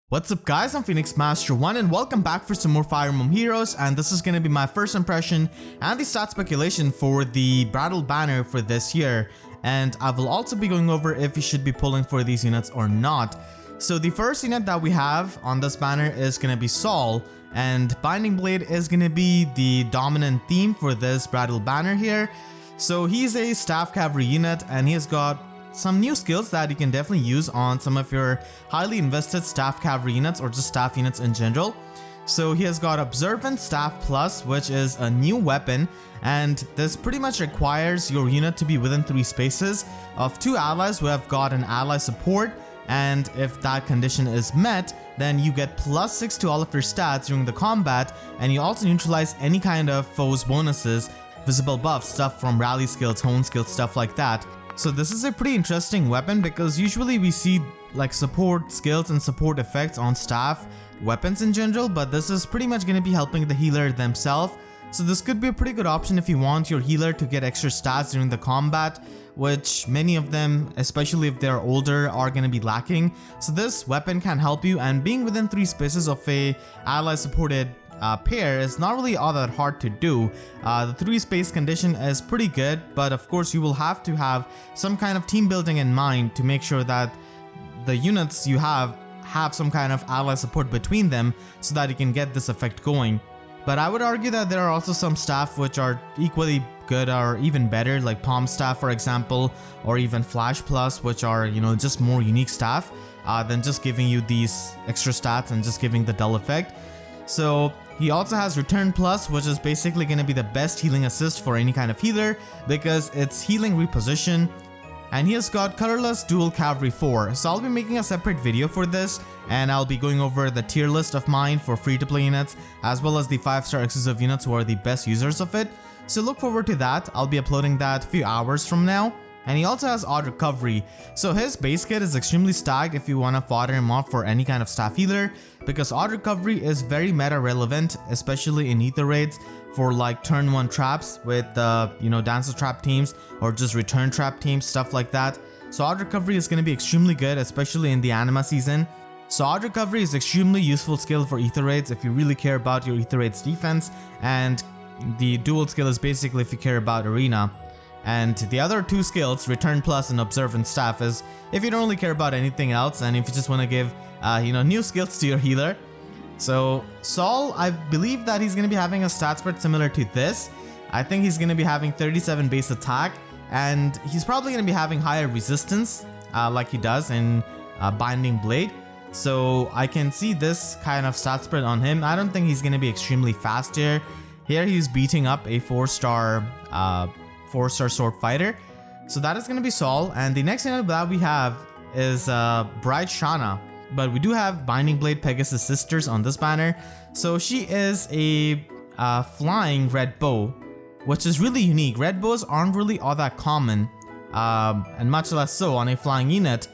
What's up guys, I'm Phoenix Master 1 and welcome back for some more Fire Emblem Heroes, and this is going to be my first impression and the stat speculation for the Bridal Banner for this year, and I will also be going over if you should be pulling for these units or not. So the first unit that we have on this banner is going to be Saul, and Binding Blade is going to be the dominant theme for this Bridal Banner here. So he's a staff cavalry unit and he has got some new skills that you can definitely use on some of your highly invested staff cavalry units or just staff units in general. So he has got Observant Staff Plus, which is a new weapon, and this pretty much requires your unit to be within 3 spaces of 2 allies who have got an ally support, and if that condition is met, then you get +6 to all of your stats during the combat, and you also neutralize any kind of foes bonuses, visible buffs, stuff from rally skills, hone skills, stuff like that. So this is a pretty interesting weapon because usually we see like support skills and support effects on staff weapons in general, but this is pretty much going to be helping the healer themselves. So this could be a pretty good option if you want your healer to get extra stats during the combat, which many of them, especially if they're older, are going to be lacking. So this weapon can help you, and being within 3 spaces of a ally supported pair is not really all that hard to do. The 3 space condition is pretty good, but of course you will have to have some kind of team building in mind to make sure that the units you have some kind of ally support between them so that you can get this effect going. But I would argue that there are also some staff which are equally good or even better, like Palm Staff for example, or even Flash Plus, which are, you know, just more unique staff than just giving you these extra stats and just giving the dull effect. So he also has Return Plus, which is basically going to be the best healing assist for any kind of healer because it's healing reposition. And he has got Colorless Dual Cavalry 4. So I'll be making a separate video for this, and I'll be going over the tier list of mine for free to play units as well as the 5-star exclusive units who are the best users of it. So look forward to that. I'll be uploading that a few hours from now. And he also has Odd Recovery, so his base kit is extremely stacked if you want to fodder him off for any kind of staff healer, because Odd Recovery is very meta relevant, especially in ether raids for like turn 1 traps with Dancer Trap teams or just return trap teams, stuff like that. So Odd Recovery is going to be extremely good, especially in the anima season. So Odd Recovery is extremely useful skill for ether raids if you really care about your ether raids defense, and the dual skill is basically if you care about arena. And the other 2 skills, Return Plus and Observant Staff, is if you don't really care about anything else and if you just want to give new skills to your healer. So Saul, I believe that he's going to be having a stat spread similar to this. I think he's going to be having 37 base attack, and he's probably going to be having higher resistance like he does in Binding Blade. So I can see this kind of stat spread on him. I don't think he's going to be extremely fast here. Here he's beating up a 4-star sword fighter. So that is going to be Saul, and the next unit that we have is Bride Shanna, but we do have Binding Blade Pegasus Sisters on this banner. So she is a flying red bow, which is really unique. Red bows aren't really all that common, and much less so on a flying unit.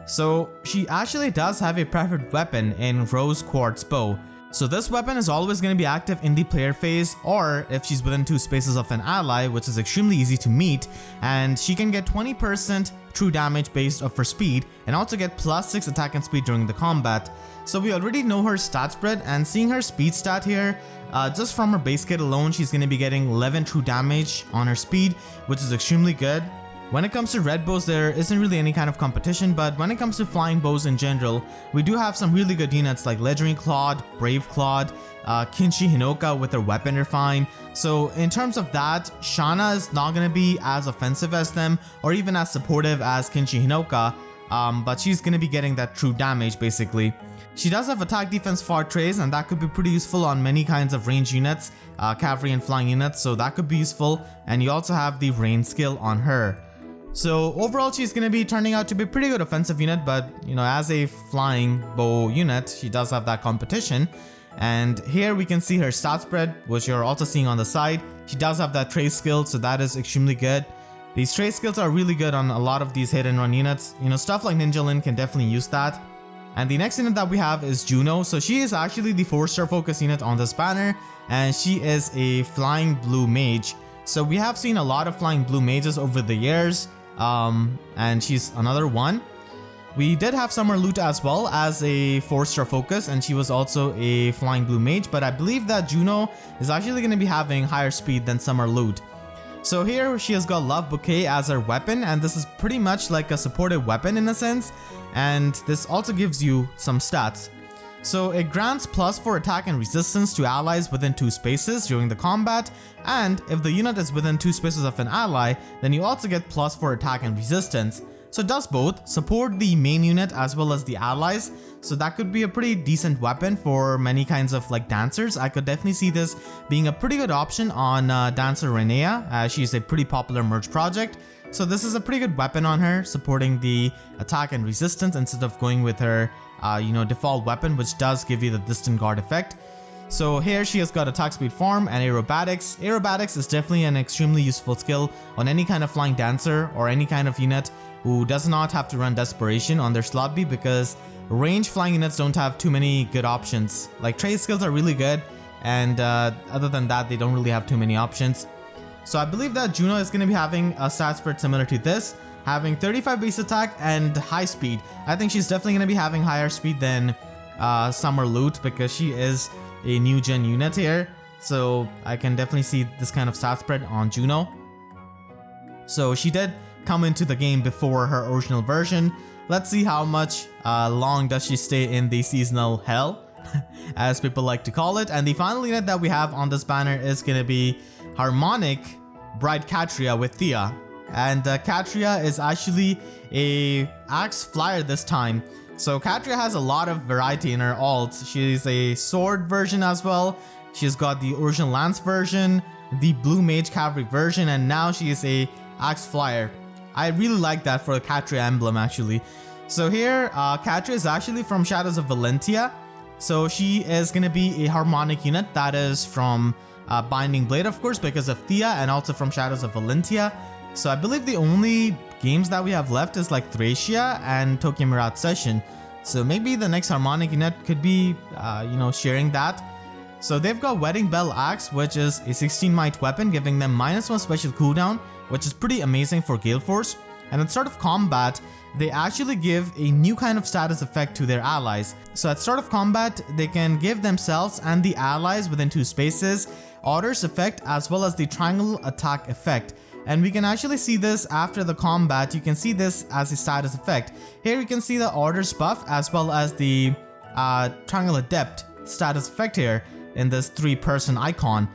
So she actually does have a preferred weapon in Rose Quartz Bow. So this weapon is always going to be active in the player phase, or if she's within 2 spaces of an ally, which is extremely easy to meet, and she can get 20% true damage based off her speed, and also get +6 attack and speed during the combat. So we already know her stat spread, and seeing her speed stat here, just from her base kit alone, she's going to be getting 11 true damage on her speed, which is extremely good. When it comes to red bows, there isn't really any kind of competition, but when it comes to flying bows in general, we do have some really good units like Legendary Claude, Brave Claude, Kinshi Hinoka with her weapon refine. So in terms of that, Shanna is not going to be as offensive as them or even as supportive as Kinshi Hinoka, but she's going to be getting that true damage basically. She does have attack defense far trace, and that could be pretty useful on many kinds of range units, cavalry and flying units, so that could be useful. And you also have the rain skill on her. So overall she's going to be turning out to be a pretty good offensive unit, but as a flying bow unit she does have that competition. And here we can see her stat spread, which you're also seeing on the side. She does have that trace skill, so that is extremely good. These trace skills are really good on a lot of these hit and run units. Stuff like Ninja Lin can definitely use that. And the next unit that we have is Juno. So she is actually the 4-star focus unit on this banner, and she is a flying blue mage. So we have seen a lot of flying blue mages over the years, and she's another one. We did have Summer Loot as well as a 4-star focus, and she was also a flying blue mage, but I believe that Juno is actually going to be having higher speed than Summer Loot. So here she has got Love Bouquet as her weapon, and this is pretty much like a supportive weapon in a sense, and this also gives you some stats. So it grants +4 attack and resistance to allies within 2 spaces during the combat, and if the unit is within 2 spaces of an ally, then you also get +4 attack and resistance. So it does both, support the main unit as well as the allies, so that could be a pretty decent weapon for many kinds of like dancers. I could definitely see this being a pretty good option on Dancer Renea, as she's a pretty popular merge project. So this is a pretty good weapon on her, supporting the attack and resistance instead of going with her default weapon, which does give you the distant guard effect. So here she has got attack speed farm and aerobatics. Aerobatics is definitely an extremely useful skill on any kind of flying dancer or any kind of unit who does not have to run desperation on their slot B, because range flying units don't have too many good options. Like trade skills are really good, and other than that they don't really have too many options. So I believe that Juno is going to be having a stat spread similar to this, having 35 base attack and high speed. I think she's definitely going to be having higher speed than Summer Loot, because she is a new gen unit here. So I can definitely see this kind of stat spread on Juno. So she did come into the game before her original version. Let's see how much long does she stay in the seasonal hell, as people like to call it. And the final unit that we have on this banner is going to be Harmonic Bride Catria with Thea. And Catria is actually a axe flyer this time. So Catria has a lot of variety in her alts. She's a sword version as well. She's got the original lance version, the blue mage cavalry version, and now she is a axe flyer. I really like that for the Catria emblem actually. So here Catria is actually from Shadows of Valentia. So she is going to be a harmonic unit that is from Binding Blade, of course, because of Thea, and also from Shadows of Valentia. So I believe the only games that we have left is like Thracia and Tokyo Mirage Session. So maybe the next harmonic unit could be sharing that. So they've got Wedding Bell Axe, which is a 16 might weapon, giving them -1 special cooldown, which is pretty amazing for Gale Force. And at the start of combat, they actually give a new kind of status effect to their allies. So at start of combat, they can give themselves and the allies within 2 spaces Orders effect as well as the triangle attack effect. And we can actually see this after the combat. You can see this as a status effect. Here you can see the orders buff as well as the triangle adept status effect here in this 3-person icon.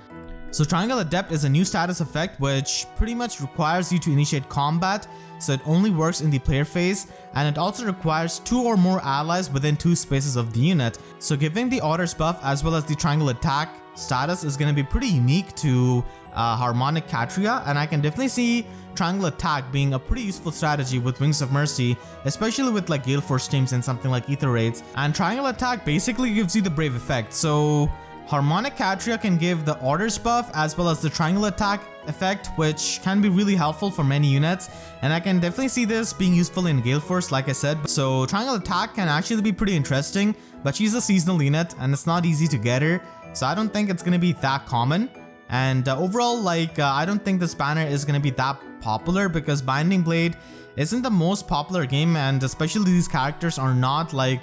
So Triangle Adept is a new status effect which pretty much requires you to initiate combat, so it only works in the player phase, and it also requires 2 or more allies within 2 spaces of the unit. So giving the orders buff as well as the triangle attack status is going to be pretty unique to Harmonic Catria, and I can definitely see triangle attack being a pretty useful strategy with Wings of Mercy, especially with like Gale Force teams and something like Ether Raids. And triangle attack basically gives you the Brave effect, so Harmonic Catria can give the orders buff as well as the triangle attack effect, which can be really helpful for many units, and I can definitely see this being useful in Gale Force like I said. So triangle attack can actually be pretty interesting, but she's a seasonal unit and it's not easy to get her, so I don't think it's going to be that common. And overall, like I don't think this banner is going to be that popular because Binding Blade isn't the most popular game, and especially these characters are not like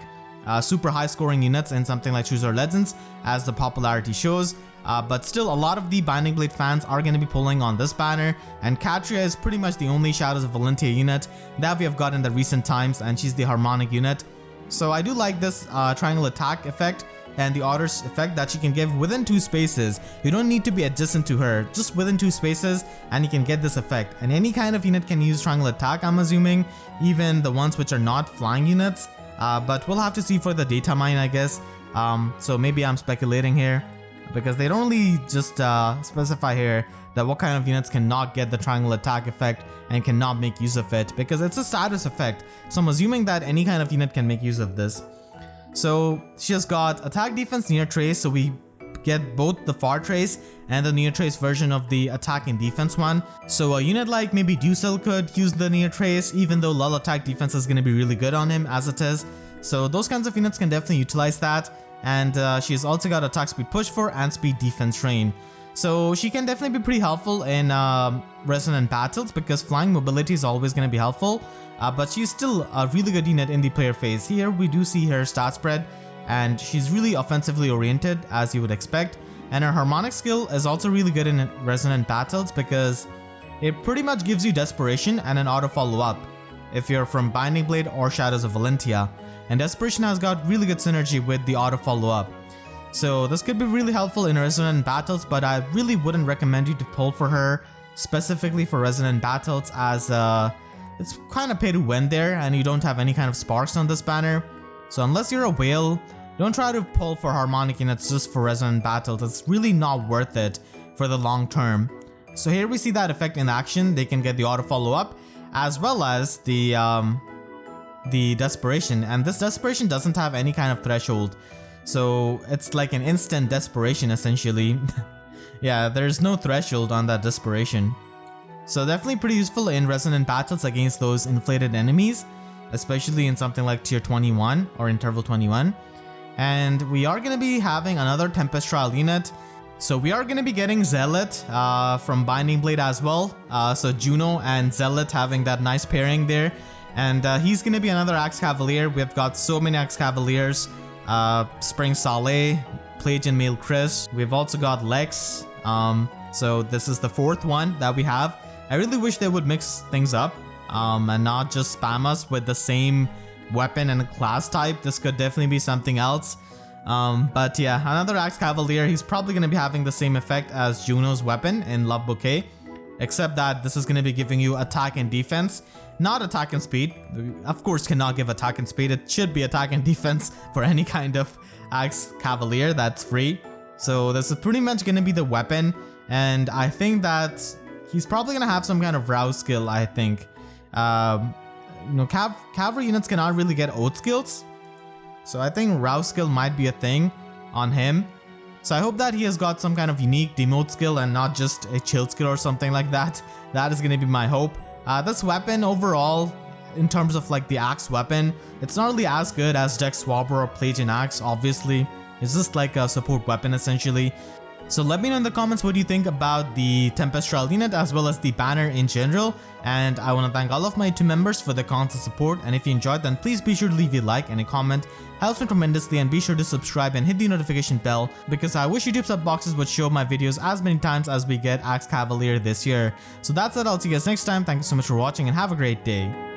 super high scoring units in something like Choose Our Legends as the popularity shows, but still a lot of the Binding Blade fans are going to be pulling on this banner, and Catria is pretty much the only Shadows of Valentia unit that we have got in the recent times, and she's the harmonic unit. So I do like this triangle attack effect and the orders effect that she can give within 2 spaces. You don't need to be adjacent to her, just within 2 spaces and you can get this effect. And any kind of unit can use triangle attack, I'm assuming, even the ones which are not flying units. But we'll have to see for the data mine, I guess. So maybe I'm speculating here because they don't really just specify here that what kind of units cannot get the triangle attack effect and cannot make use of it, because it's a status effect. So I'm assuming that any kind of unit can make use of this. So she has got attack, defense, near trace, so we get both the far trace and the near trace version of the attack and defense one. So a unit like maybe Ducel could use the near trace, even though Lull attack defense is going to be really good on him as it is. So those kinds of units can definitely utilize that. And she's also got attack speed push for and speed defense train. So she can definitely be pretty helpful in resonant battles because flying mobility is always going to be helpful. But she's still a really good unit in the player phase. Here we do see her stat spread, and she's really offensively oriented as you would expect. And her harmonic skill is also really good in resonant battles because it pretty much gives you desperation and an auto follow-up if you're from Binding Blade or Shadows of Valentia. And desperation has got really good synergy with the auto follow-up. So this could be really helpful in resonant battles, but I really wouldn't recommend you to pull for her specifically for resonant battles, as it's kind of pay to win there and you don't have any kind of sparks on this banner. So unless you're a whale, don't try to pull for harmonic units just for resonant battles. It's really not worth it for the long term. So here we see that effect in action. They can get the auto follow up as well as the desperation, and this desperation doesn't have any kind of threshold. So it's like an instant desperation essentially. Yeah, there's no threshold on that desperation. So definitely pretty useful in resonant battles against those inflated enemies, especially in something like tier 21 or interval 21. And we are going to be having another Tempest Trial unit. So we are going to be getting Zelot from Binding Blade as well. So Juno and Zelot having that nice pairing there. And he's going to be another Axe Cavalier. We've got so many Axe Cavaliers. Spring Saleh, Pelagian Male Chris. We've also got Lex. So this is the fourth one that we have. I really wish they would mix things up and not just spam us with the same weapon and class type. This could definitely be something else. But yeah, another Axe Cavalier. He's probably going to be having the same effect as Juno's weapon in Love Bouquet, except that this is going to be giving you attack and defense, not attack and speed. Of course, cannot give attack and speed. It should be attack and defense for any kind of Axe Cavalier that's free. So this is pretty much going to be the weapon, and I think that he's probably going to have some kind of rouse skill, I think. You know, cavalry units cannot really get oath skills, so I think rouse skill might be a thing on him. So I hope that he has got some kind of unique demote skill and not just a chill skill or something like that. That is going to be my hope. This weapon overall, in terms of like the axe weapon, it's not really as good as Dex Swabber or Pelagian Axe, obviously. It's just like a support weapon essentially. So let me know in the comments what you think about the Tempest Trial unit as well as the banner in general. And I want to thank all of my YouTube members for the constant support. And if you enjoyed, then please be sure to leave a like and a comment. Helps me tremendously, and be sure to subscribe and hit the notification bell because I wish YouTube sub boxes would show my videos as many times as we get Axe Cavalier this year. So that's it. I'll see you guys next time. Thank you so much for watching and have a great day.